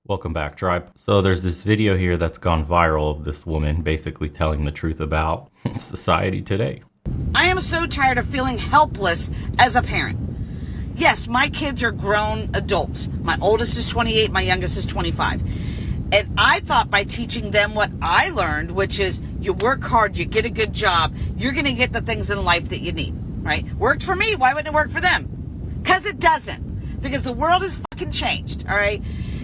Welcome back, tribe. So there's this video here that's gone viral of this woman basically telling the truth about society today. I am so tired of feeling helpless as a parent. Yes, my kids are grown adults. My oldest is 28, my youngest is 25. And I thought by teaching them what I learned, which is you work hard, you get a good job, you're going to get the things in life that you need, right? Worked for me, why wouldn't it work for them? Because it doesn't. Because the world has fucking changed, all right?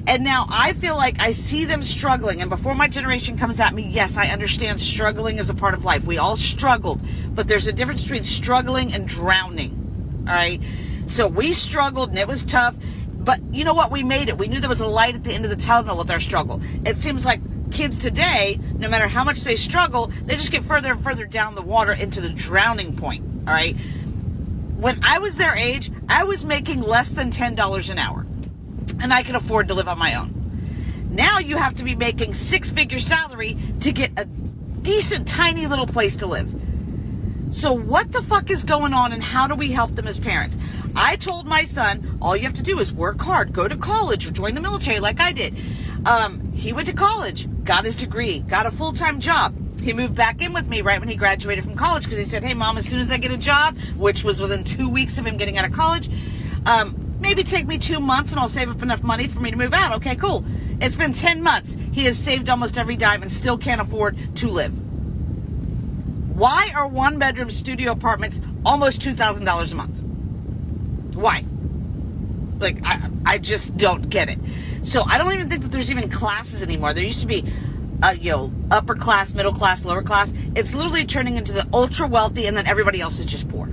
And now I feel like I see them struggling. And before my generation comes at me, yes, I understand struggling is a part of life. We all struggled. But there's a difference between struggling and drowning. All right? So we struggled and it was tough. But you know what? We made it. We knew there was a light at the end of the tunnel with our struggle. It seems like kids today, no matter how much they struggle, they just get further and further down the water into the drowning point. All right? When I was their age, I was making less than $10 an hour. And I can afford to live on my own. Now you have to be making six-figure salary to get a decent, tiny little place to live. So what the fuck is going on and how do we help them as parents? I told my son, all you have to do is work hard, go to college or join the military like I did. He went to college, got his degree, got a full-time job. He moved back in with me right when he graduated from college because he said, hey, Mom, as soon as I get a job, which was within 2 weeks of him getting out of college, maybe take me 2 months and I'll save up enough money for me to move out. Okay, cool. It's been 10 months. He has saved almost every dime and still can't afford to live. Why are one-bedroom studio apartments almost $2,000 a month? Why? Like, I just don't get it. So I don't even think that there's even classes anymore. There used to be, upper class, middle class, lower class. It's literally turning into the ultra wealthy and then everybody else is just poor.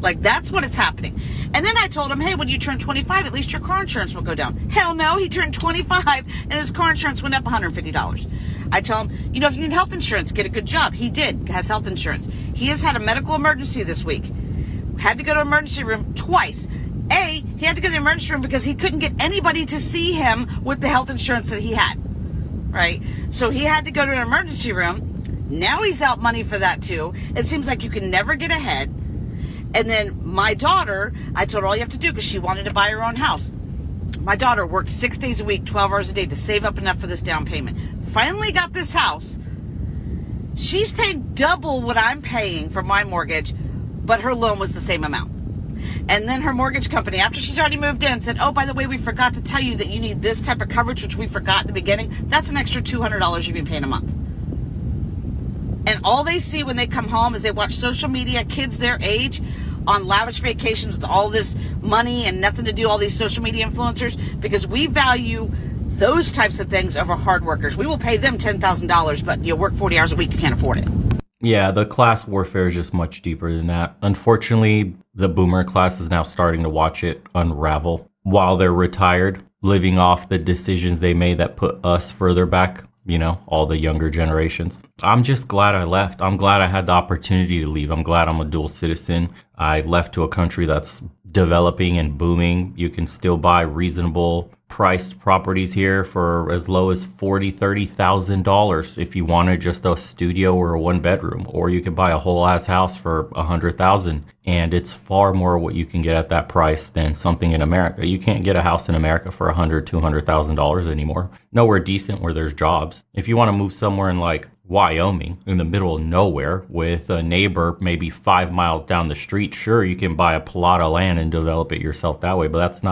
Like, that's what is happening. And then I told him, hey, when you turn 25, at least your car insurance will go down. Hell no, he turned 25 and his car insurance went up $150. I tell him, if you need health insurance, get a good job. He has health insurance. He has had a medical emergency this week. Had to go to emergency room twice. He had to go to the emergency room because he couldn't get anybody to see him with the health insurance that he had. Right? So he had to go to an emergency room. Now he's out money for that too. It seems like you can never get ahead. And then my daughter, I told her all you have to do because she wanted to buy her own house. My daughter worked 6 days a week, 12 hours a day to save up enough for this down payment. Finally got this house. She's paying double what I'm paying for my mortgage, but her loan was the same amount. And then her mortgage company, after she's already moved in, said, oh, by the way, we forgot to tell you that you need this type of coverage, which we forgot in the beginning. That's an extra $200 you've been paying a month. And all they see when they come home is they watch social media, kids their age on lavish vacations with all this money and nothing to do, all these social media influencers, because we value those types of things over hard workers. We will pay them $10,000, but you work 40 hours a week, you can't afford it. Yeah, the class warfare is just much deeper than that. Unfortunately, the boomer class is now starting to watch it unravel while they're retired, living off the decisions they made that put us further back. All the younger generations. I'm just glad I left. I'm glad I had the opportunity to leave. I'm glad I'm a dual citizen. I left to a country that's developing and booming. You can still buy reasonable priced properties here for as low as $40,000, $30,000 if you wanted just a studio or a one bedroom, or you could buy a whole ass house for $100,000. And it's far more what you can get at that price than something in America. You can't get a house in America for $100,000, $200,000 anymore. Nowhere decent where there's jobs. If you want to move somewhere in like Wyoming, in the middle of nowhere, with a neighbor maybe 5 miles down the street, sure, you can buy a plot of land and develop it yourself that way, but that's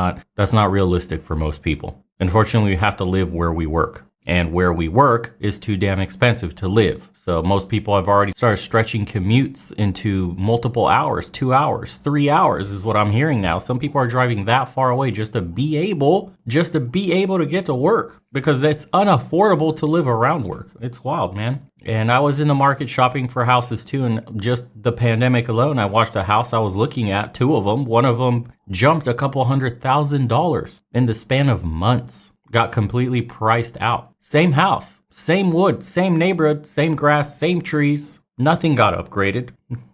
not realistic for most people. Unfortunately, we have to live where we work. And where we work is too damn expensive to live. So most people have already started stretching commutes into multiple hours, 2 hours, 3 hours is what I'm hearing now. Some people are driving that far away just to be able to get to work because it's unaffordable to live around work. It's wild, man. And I was in the market shopping for houses too. And just the pandemic alone, I watched a house I was looking at, two of them. One of them jumped a couple $100,000 in the span of months. Got completely priced out. Same house, same wood, same neighborhood, same grass, same trees. Nothing got upgraded.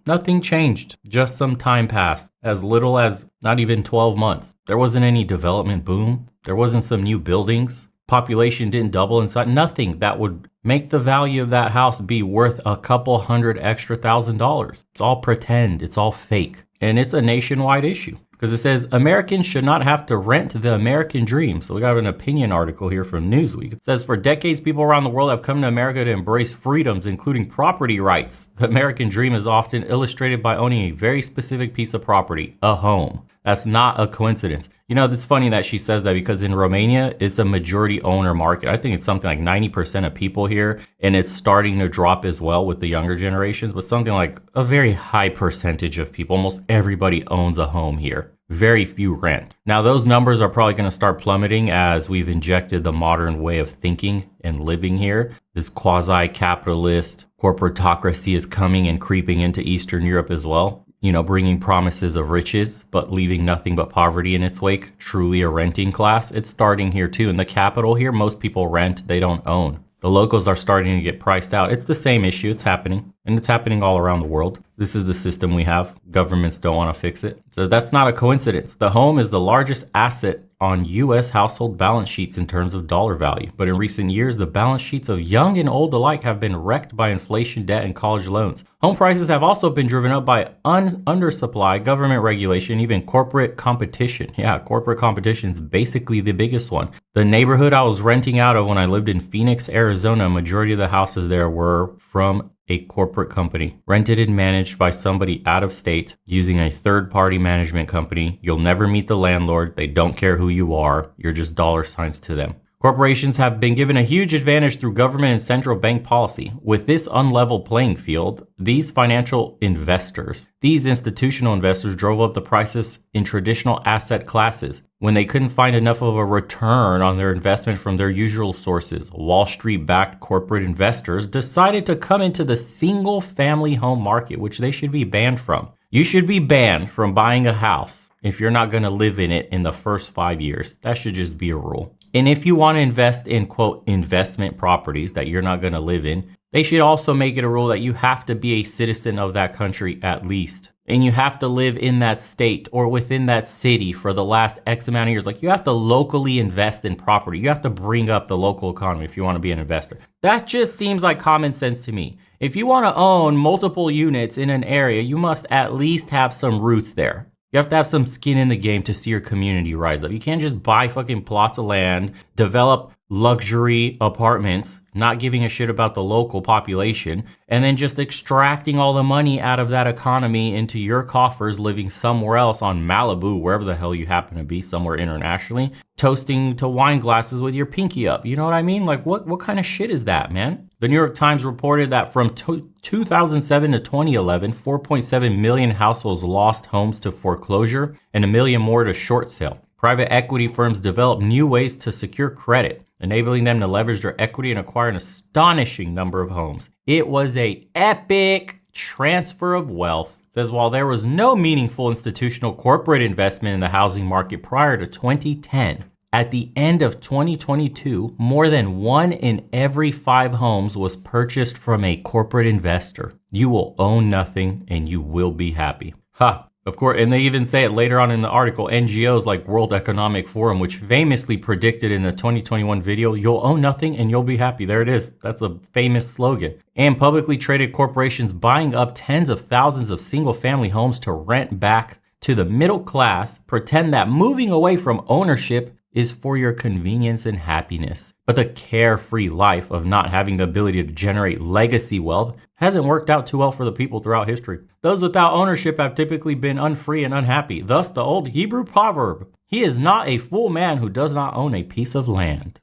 Nothing changed. Just some time passed. As little as not even 12 months. There wasn't any development boom. There wasn't some new buildings. Population didn't double in size. Nothing that would make the value of that house be worth a couple $100,000 extra. It's all pretend. It's all fake. And it's a nationwide issue. because it says Americans should not have to rent the American dream. So we got an opinion article here from Newsweek. It says for decades, people around the world have come to America to embrace freedoms, including property rights. The American dream is often illustrated by owning a very specific piece of property, a home. That's not a coincidence. You know, it's funny that she says that because in Romania, it's a majority owner market. I think it's something like 90% of people here, and it's starting to drop as well with the younger generations, but something like a very high percentage of people, almost everybody owns a home here. Very few rent. Now, those numbers are probably going to start plummeting as we've injected the modern way of thinking and living here. This quasi-capitalist corporatocracy is coming and creeping into Eastern Europe as well. You know, bringing promises of riches, but leaving nothing but poverty in its wake. Truly a renting class. It's starting here too. In the capital here, most people rent, they don't own. The locals are starting to get priced out. It's the same issue. It's happening. And it's happening all around the world. This is the system we have. Governments don't want to fix it. So that's not a coincidence. The home is the largest asset on U.S. household balance sheets in terms of dollar value. But in recent years, the balance sheets of young and old alike have been wrecked by inflation, debt, and college loans. Home prices have also been driven up by undersupply, government regulation, even corporate competition. Yeah, corporate competition is basically the biggest one. The neighborhood I was renting out of when I lived in Phoenix, Arizona, a majority of the houses there were from a corporate company, rented and managed by somebody out of state using a third-party management company. You'll never meet the landlord. They don't care who you are. You're just dollar signs to them. Corporations have been given a huge advantage through government and central bank policy. With this unlevel playing field, these financial investors, these institutional investors drove up the prices in traditional asset classes when they couldn't find enough of a return on their investment from their usual sources. Wall Street-backed corporate investors decided to come into the single-family home market, which they should be banned from. You should be banned from buying a house if you're not going to live in it in the first 5 years. That should just be a rule. And if you want to invest in, quote, investment properties that you're not going to live in, they should also make it a rule that you have to be a citizen of that country at least. And you have to live in that state or within that city for the last X amount of years. Like, you have to locally invest in property. You have to bring up the local economy if you want to be an investor. That just seems like common sense to me. If you want to own multiple units in an area, you must at least have some roots there. You have to have some skin in the game to see your community rise up. You can't just buy fucking plots of land, develop luxury apartments, not giving a shit about the local population, and then just extracting all the money out of that economy into your coffers, living somewhere else on Malibu, wherever the hell you happen to be, somewhere internationally, toasting to wine glasses with your pinky up. You know what I mean? Like, what kind of shit is that, man? The New York Times reported that from 2007 to 2011, 4.7 million households lost homes to foreclosure and 1 million more to short sale. Private equity firms developed new ways to secure credit, enabling them to leverage their equity and acquire an astonishing number of homes. It was an epic transfer of wealth. It says while there was no meaningful institutional corporate investment in the housing market prior to 2010, at the end of 2022, more than 1 in every 5 homes was purchased from a corporate investor. You will own nothing and you will be happy. Ha! Of course, and they even say it later on in the article, NGOs like World Economic Forum, which famously predicted in the 2021 video, you'll own nothing and you'll be happy. There it is. That's a famous slogan. And publicly traded corporations buying up tens of thousands of single-family homes to rent back to the middle class, pretend that moving away from ownership is for your convenience and happiness. But the carefree life of not having the ability to generate legacy wealth hasn't worked out too well for the people throughout history. Those without ownership have typically been unfree and unhappy. Thus, the old Hebrew proverb, he is not a full man who does not own a piece of land.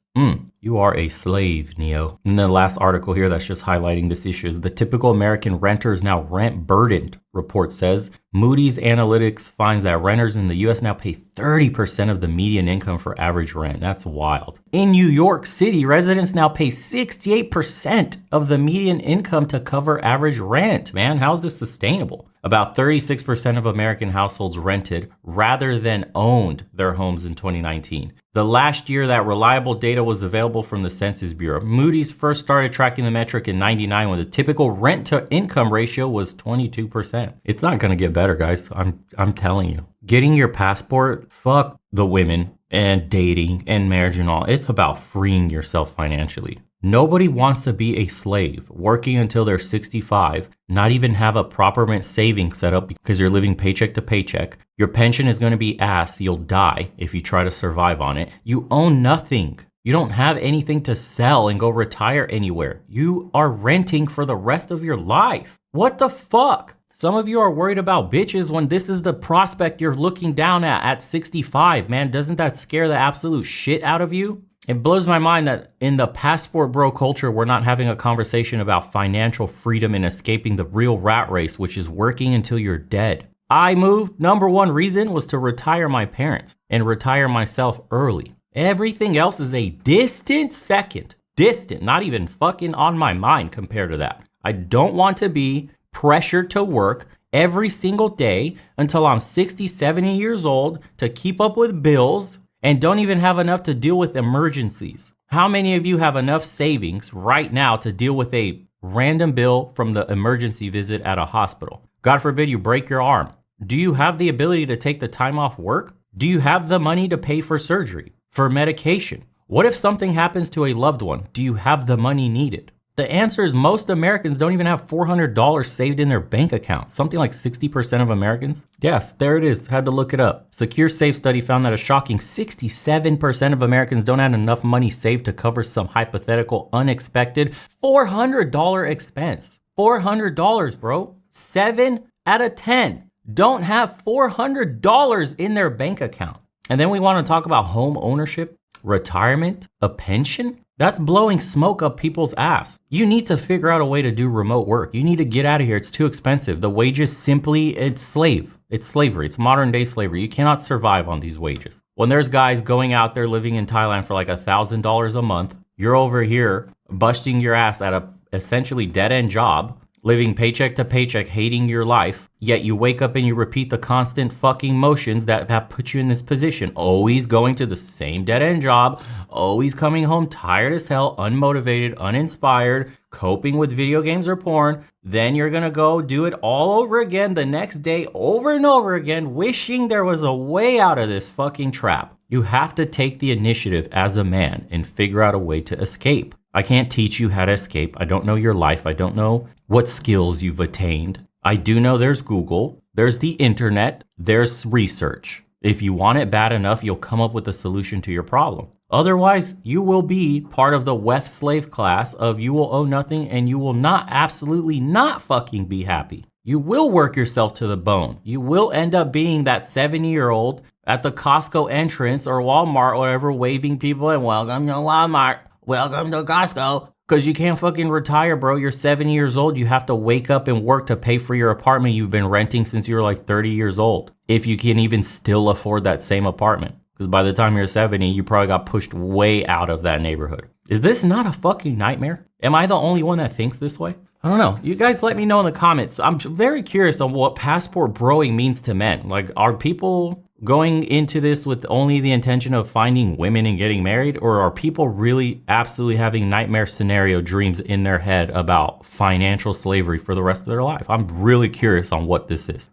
You are a slave, Neo. And the last article here that's just highlighting this issue is the typical American renter is now rent burdened, report says. Moody's Analytics finds that renters in the U.S. now pay 30% of the median income for average rent. That's wild. In New York City, residents now pay 68% of the median income to cover average rent. Man, how is this sustainable? About 36% of American households rented rather than owned their homes in 2019. The last year that reliable data was available from the Census Bureau. Moody's first started tracking the metric in 99 when the typical rent to income ratio was 22%. It's not going to get better, guys. I'm telling you. Getting your passport, fuck the women and dating and marriage and all. It's about freeing yourself financially. Nobody wants to be a slave, working until they're 65, not even have a proper savings set up because you're living paycheck to paycheck. Your pension is going to be ass. You'll die if you try to survive on it. You own nothing. You don't have anything to sell and go retire anywhere. You are renting for the rest of your life. What the fuck? Some of you are worried about bitches when this is the prospect you're looking down at 65. Man, doesn't that scare the absolute shit out of you? It blows my mind that in the passport bro culture, we're not having a conversation about financial freedom and escaping the real rat race, which is working until you're dead. I moved. Number one reason was to retire my parents and retire myself early. Everything else is a distant second. Distant, not even fucking on my mind compared to that. I don't want to be pressured to work every single day until I'm 60, 70 years old to keep up with bills and don't even have enough to deal with emergencies. How many of you have enough savings right now to deal with a random bill from the emergency visit at a hospital? God forbid you break your arm. Do you have the ability to take the time off work? Do you have the money to pay for surgery, for medication? What if something happens to a loved one? Do you have the money needed? The answer is most Americans don't even have $400 saved in their bank account. Something like 60% of Americans. Yes, there it is. Had to look it up. Secure Safe study found that a shocking 67% of Americans don't have enough money saved to cover some hypothetical, unexpected $400 expense. $400, bro. 7 out of 10 don't have $400 in their bank account. And then we want to talk about home ownership, retirement, a pension. That's blowing smoke up people's ass. You need to figure out a way to do remote work. You need to get out of here. It's too expensive. The wages simply, it's slavery. It's modern day slavery. You cannot survive on these wages. When there's guys going out there living in Thailand for like $1,000 a month, you're over here busting your ass at a essentially dead end job, living paycheck to paycheck, hating your life, yet you wake up and you repeat the constant fucking motions that have put you in this position. Always going to the same dead-end job, always coming home tired as hell, unmotivated, uninspired, coping with video games or porn. Then you're gonna go do it all over again the next day, over and over again, wishing there was a way out of this fucking trap. You have to take the initiative as a man and figure out a way to escape. I can't teach you how to escape. I don't know your life. I don't know what skills you've attained. I do know there's Google, there's the internet, there's research. If you want it bad enough, you'll come up with a solution to your problem. Otherwise, you will be part of the WEF slave class of you will owe nothing and you will not, absolutely not fucking be happy. You will work yourself to the bone. You will end up being that 70-year-old at the Costco entrance or Walmart, whatever, waving people and welcome to Walmart. Welcome to Costco. Because you can't fucking retire, bro. You're 70 years old. You have to wake up and work to pay for your apartment you've been renting since you were like 30 years old. If you can even still afford that same apartment. Because by the time you're 70, you probably got pushed way out of that neighborhood. Is this not a fucking nightmare? Am I the only one that thinks this way? I don't know. You guys let me know in the comments. I'm very curious on what passport broing means to men. Like, are people going into this with only the intention of finding women and getting married? Or are people really absolutely having nightmare scenario dreams in their head about financial slavery for the rest of their life? I'm really curious on what this is.